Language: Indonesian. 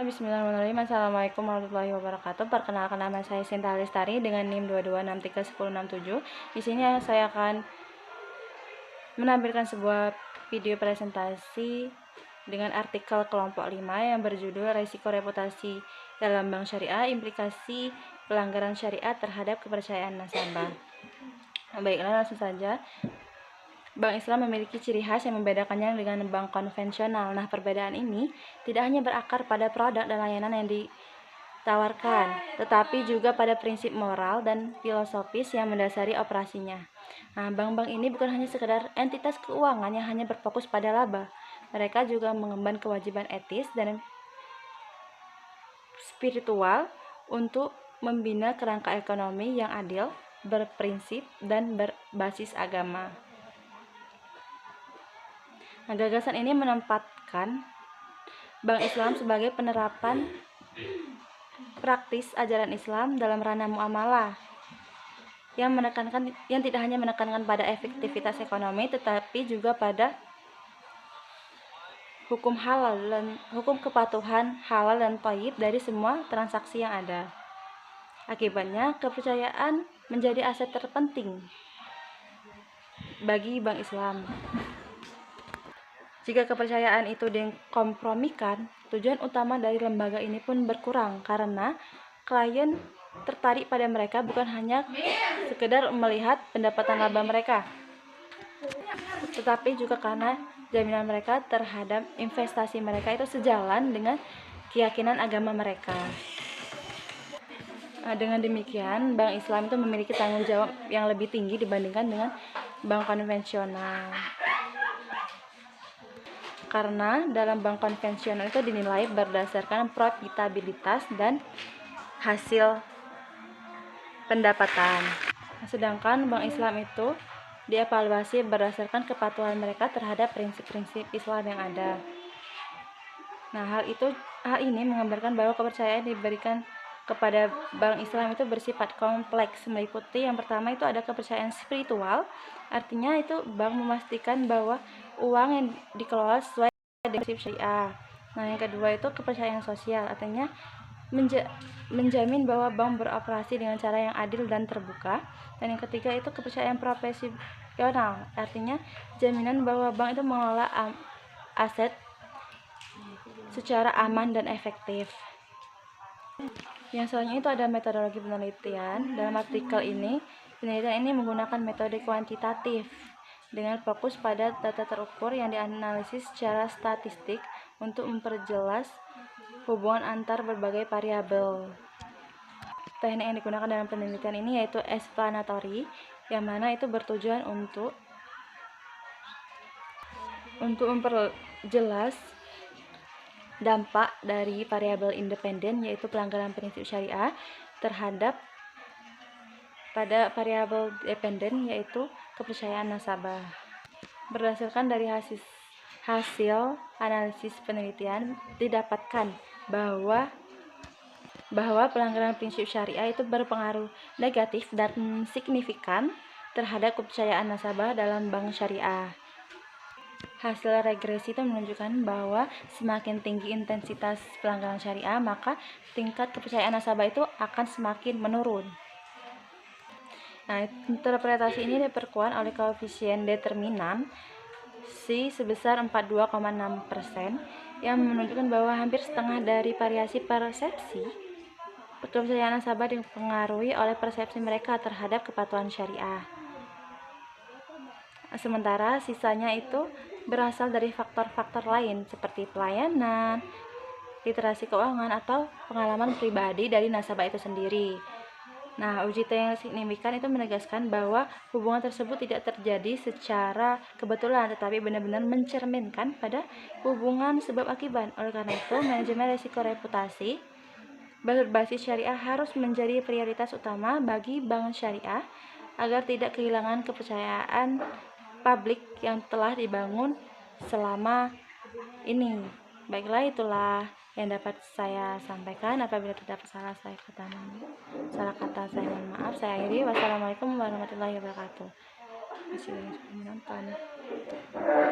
Bismillahirrahmanirrahim. Assalamualaikum warahmatullahi wabarakatuh. Perkenalkan, nama saya Sinta Lestari dengan NIM 22631067. Di sini saya akan menampilkan sebuah video presentasi dengan artikel kelompok 5 yang berjudul Resiko Reputasi dalam Bank Syariah, Implikasi Pelanggaran Syariah terhadap Kepercayaan Nasabah. Baiklah, langsung saja. Bank Islam memiliki ciri khas yang membedakannya dengan bank konvensional. Nah, perbedaan ini tidak hanya berakar pada produk dan layanan yang ditawarkan, tetapi juga pada prinsip moral dan filosofis yang mendasari operasinya. Nah, bank-bank ini bukan hanya sekedar entitas keuangan yang hanya berfokus pada laba. Mereka juga mengemban kewajiban etis dan spiritual untuk membina kerangka ekonomi yang adil, berprinsip, dan berbasis agama. Nah, gagasan ini menempatkan Bank Islam sebagai penerapan praktis ajaran Islam dalam ranah muamalah yang tidak hanya menekankan pada efektivitas ekonomi, tetapi juga pada hukum kepatuhan halal dan thayyib dari semua transaksi yang ada. Akibatnya, kepercayaan menjadi aset terpenting bagi Bank Islam. Jika kepercayaan itu dikompromikan, tujuan utama dari lembaga ini pun berkurang karena klien tertarik pada mereka bukan hanya sekedar melihat pendapatan laba mereka, tetapi juga karena jaminan mereka terhadap investasi mereka itu sejalan dengan keyakinan agama mereka. Dengan demikian, Bank Islam itu memiliki tanggung jawab yang lebih tinggi dibandingkan dengan bank konvensional. Karena dalam bank konvensional itu dinilai berdasarkan profitabilitas dan hasil pendapatan. Sedangkan bank Islam itu dievaluasi berdasarkan kepatuhan mereka terhadap prinsip-prinsip Islam yang ada. Nah, hal ini menggambarkan bahwa kepercayaan diberikan kepada bank Islam itu bersifat kompleks, meliputi yang pertama itu ada kepercayaan spiritual, artinya itu bank memastikan bahwa uang yang dikelola sesuai dengan prinsip syariah. Nah, yang kedua itu kepercayaan sosial, artinya menjamin bahwa bank beroperasi dengan cara yang adil dan terbuka. Dan yang ketiga itu kepercayaan profesional, artinya jaminan bahwa bank itu mengelola aset secara aman dan efektif. Yang selanjutnya itu ada metodologi penelitian. Dalam artikel ini, penelitian ini menggunakan metode kuantitatif dengan fokus pada data terukur yang dianalisis secara statistik untuk memperjelas hubungan antar berbagai variabel. Teknik yang digunakan dalam penelitian ini yaitu explanatory, yang mana itu bertujuan untuk memperjelas dampak dari variabel independen yaitu pelanggaran prinsip syariah terhadap pada variabel dependen yaitu kepercayaan nasabah. Berdasarkan dari hasil analisis penelitian didapatkan bahwa pelanggaran prinsip syariah itu berpengaruh negatif dan signifikan terhadap kepercayaan nasabah dalam bank syariah. Hasil regresi itu menunjukkan bahwa semakin tinggi intensitas pelanggaran syariah, maka tingkat kepercayaan nasabah itu akan semakin menurun. Nah, interpretasi ini diperkuat oleh koefisien determinan C sebesar 42,6% yang menunjukkan bahwa hampir setengah dari variasi persepsi kepercayaan nasabah dipengaruhi oleh persepsi mereka terhadap kepatuhan syariah. Sementara sisanya itu berasal dari faktor-faktor lain seperti pelayanan, literasi keuangan, atau pengalaman pribadi dari nasabah itu sendiri. Nah, uji T yang signifikan itu menegaskan bahwa hubungan tersebut tidak terjadi secara kebetulan, tetapi benar-benar mencerminkan pada hubungan sebab akibat. Oleh karena itu, manajemen risiko reputasi berbasis syariah harus menjadi prioritas utama bagi bank syariah agar tidak kehilangan kepercayaan publik yang telah dibangun selama ini. Baiklah, itulah yang dapat saya sampaikan. Apabila terdapat salah kata saya mohon maaf. Saya akhiri. Wassalamualaikum warahmatullahi wabarakatuh. Terima kasih sudah menonton.